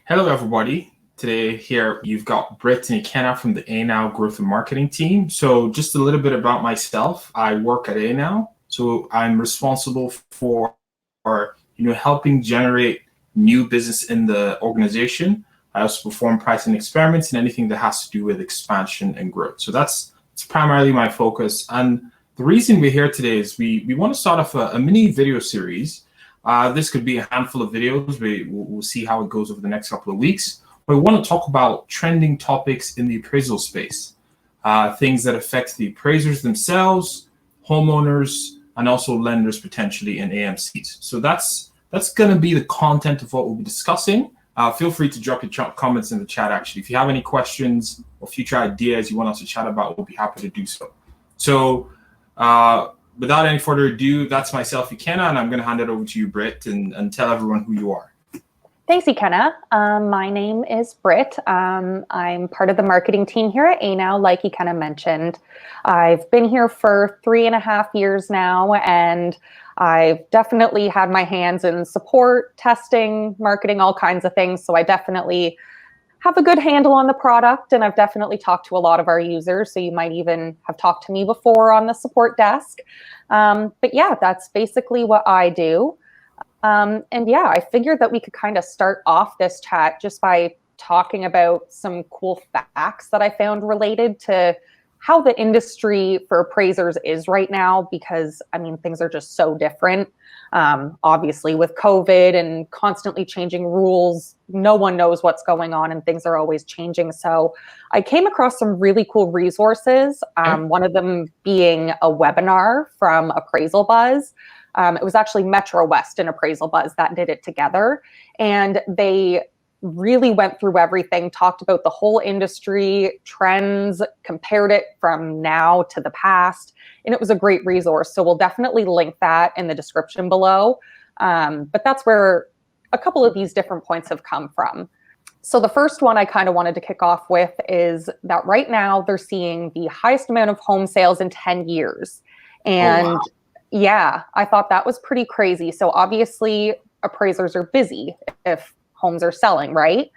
Hello, everybody. Today here you've got Britt and Ikenna from the Anow Growth and Marketing team. So just a little bit about myself. I work at Anow. So I'm responsible for helping generate new business in the organization. I also perform pricing experiments and anything that has to do with expansion and growth. So that's primarily my focus. And the reason we're here today is we want to start off a mini video series. This could be a handful of videos. We'll see how it goes over the next couple of weeks. But we want to talk about trending topics in the appraisal space, things that affect the appraisers themselves, homeowners, and also lenders potentially and AMCs. So that's going to be the content of what we'll be discussing. Feel free to drop your comments in the chat, actually. If you have any questions or future ideas you want us to chat about, we'll be happy to do so. So without any further ado, that's myself, Ikenna, and I'm going to hand it over to you, Britt, and tell everyone who you are. Thanks, Ikenna. My name is Britt. I'm part of the marketing team here at Anow, like Ikenna mentioned. I've been here for 3.5 years now, and I've definitely had my hands in support, testing, marketing, all kinds of things. So I definitely have a good handle on the product, and I've definitely talked to a lot of our users. So you might even have talked to me before on the support desk. But yeah, that's basically what I do. And yeah, I figured that we could kind of start off this chat just by talking about some cool facts that I found related to how the industry for appraisers is right now, because I mean, things are just so different. Obviously with COVID and constantly changing rules, no one knows what's going on and things are always changing. So I came across some really cool resources. One of them being a webinar from Appraisal Buzz. It was actually Metro West and Appraisal Buzz that did it together. And they really went through everything, talked about the whole industry, trends, compared it from now to the past. And it was a great resource. So we'll definitely link that in the description below. But that's where a couple of these different points have come from. So the first one I kind of wanted to kick off with is that right now they're seeing the highest amount of home sales in 10 years. And Oh, wow. yeah, I thought that was pretty crazy. So obviously appraisers are busy if homes are selling, right?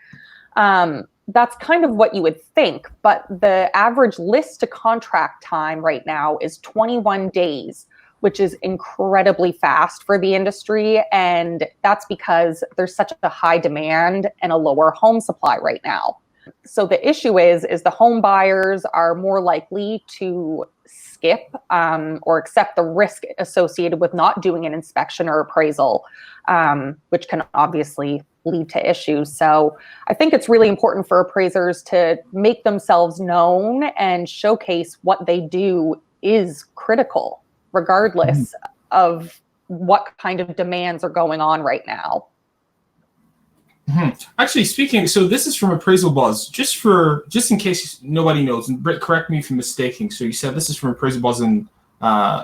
That's kind of what you would think, but the average list to contract time right now is 21 days, which is incredibly fast for the industry. And that's because there's such a high demand and a lower home supply right now. So the issue is the home buyers are more likely to skip or accept the risk associated with not doing an inspection or appraisal, which can obviously lead to issues. So I think it's really important for appraisers to make themselves known and showcase what they do is critical, regardless of what kind of demands are going on right now. Actually, speaking, so this is from Appraisal Buzz, just in case nobody knows, and Britt, correct me if I'm mistaken. So you said this is from Appraisal Buzz in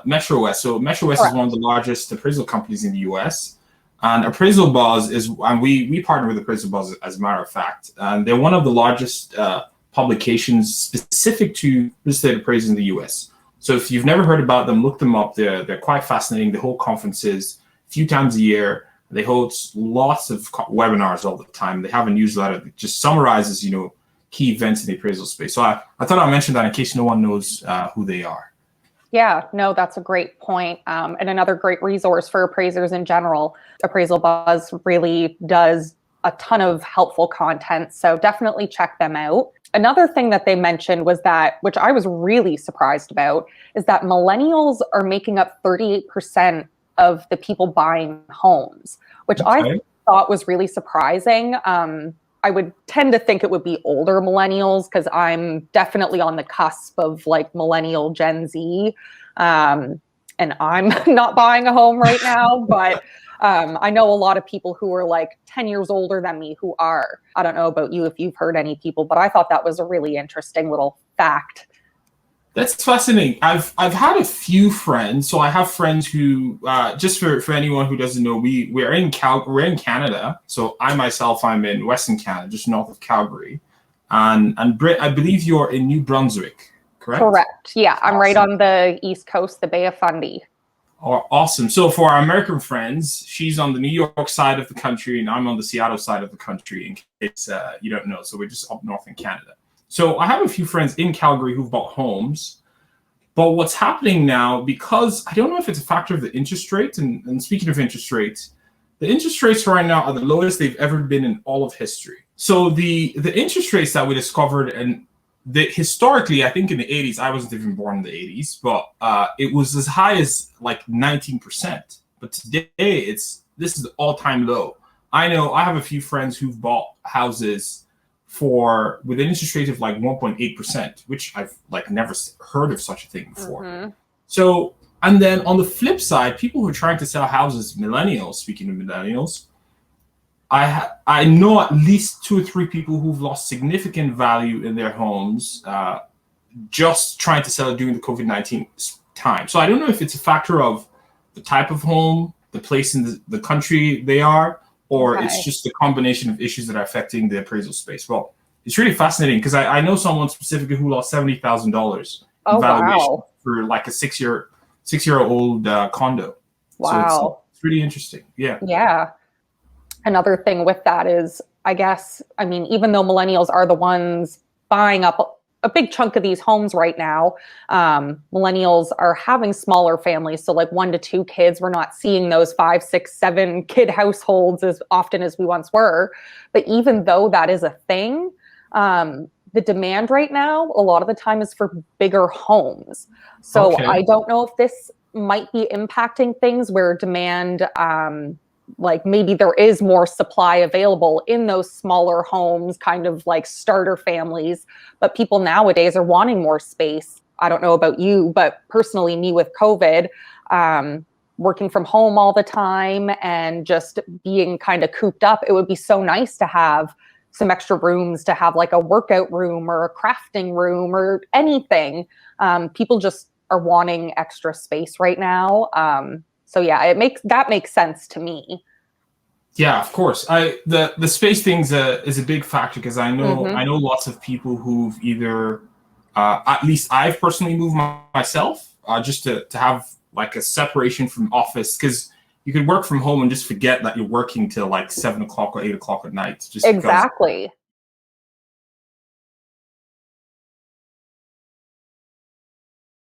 Metro West. So Metro West is one of the largest appraisal companies in the US. And Appraisal Buzz and we partner with Appraisal Buzz as a matter of fact. And they're one of the largest publications specific to real estate appraisals in the US. So if you've never heard about them, look them up. They're quite fascinating. They hold conferences a few times a year. They host lots of webinars all the time. They have a newsletter that just summarizes, key events in the appraisal space. So I thought I'd mention that in case no one knows who they are. Yeah, no, that's a great point. And another great resource for appraisers in general. Appraisal Buzz really does a ton of helpful content. So definitely check them out. Another thing that they mentioned was that, which I was really surprised about, is that millennials are making up 38% of the people buying homes, which I thought was really surprising. I would tend to think it would be older millennials because I'm definitely on the cusp of like millennial Gen Z. And I'm not buying a home right now, but I know a lot of people who are like 10 years older than me who are. I don't know about you if you've heard any people, but I thought that was a really interesting little fact. That's fascinating. I've had a few friends. So I have friends who, just for anyone who doesn't know, we're in Canada. So I'm in Western Canada, just north of Calgary, and Britt, I believe you're in New Brunswick, correct? Correct. Yeah, I'm right on the East Coast, the Bay of Fundy. Awesome. So for our American friends, she's on the New York side of the country, and I'm on the Seattle side of the country. In case you don't know, so we're just up north in Canada. So I have a few friends in Calgary who've bought homes. But what's happening now, because I don't know if it's a factor of the interest rate, and speaking of interest rates right now are the lowest they've ever been in all of history. So the interest rates that we discovered, and historically, I think in the 80s, I wasn't even born in the 80s, but it was as high as like 19%. But today, this is the all-time low. I know I have a few friends who've bought houses with an interest rate of like 1.8%, which I've like never heard of such a thing before. Mm-hmm. So, and then on the flip side, people who are trying to sell houses, millennials, speaking of millennials, I know at least 2 or 3 people who've lost significant value in their homes just trying to sell it during the COVID-19 time. So I don't know if it's a factor of the type of home, the place in the country they are, or it's just a combination of issues that are affecting the appraisal space. Well, it's really fascinating because I know someone specifically who lost $70,000 in valuation for like a 6-year-old condo. Wow. So it's really interesting. Yeah. Yeah. Another thing with that is, I mean, even though millennials are the ones buying up a big chunk of these homes right now, millennials are having smaller families. So like 1 to 2 kids, we're not seeing those 5, 6, 7 kid households as often as we once were. But even though that is a thing, the demand right now, a lot of the time is for bigger homes. So I don't know if this might be impacting things where demand, like maybe there is more supply available in those smaller homes, kind of like starter families, but people nowadays are wanting more space. I don't know about you, but personally, me with COVID, working from home all the time and just being kind of cooped up, it would be so nice to have some extra rooms, to have like a workout room or a crafting room or anything. People just are wanting extra space right now. So yeah, that makes sense to me. Yeah, of course. The space thing's is a big factor because I know lots of people who've either at least I've personally moved myself just to have like a separation from office, because you could work from home and just forget that you're working till like 7 o'clock or 8 o'clock at night. Just exactly.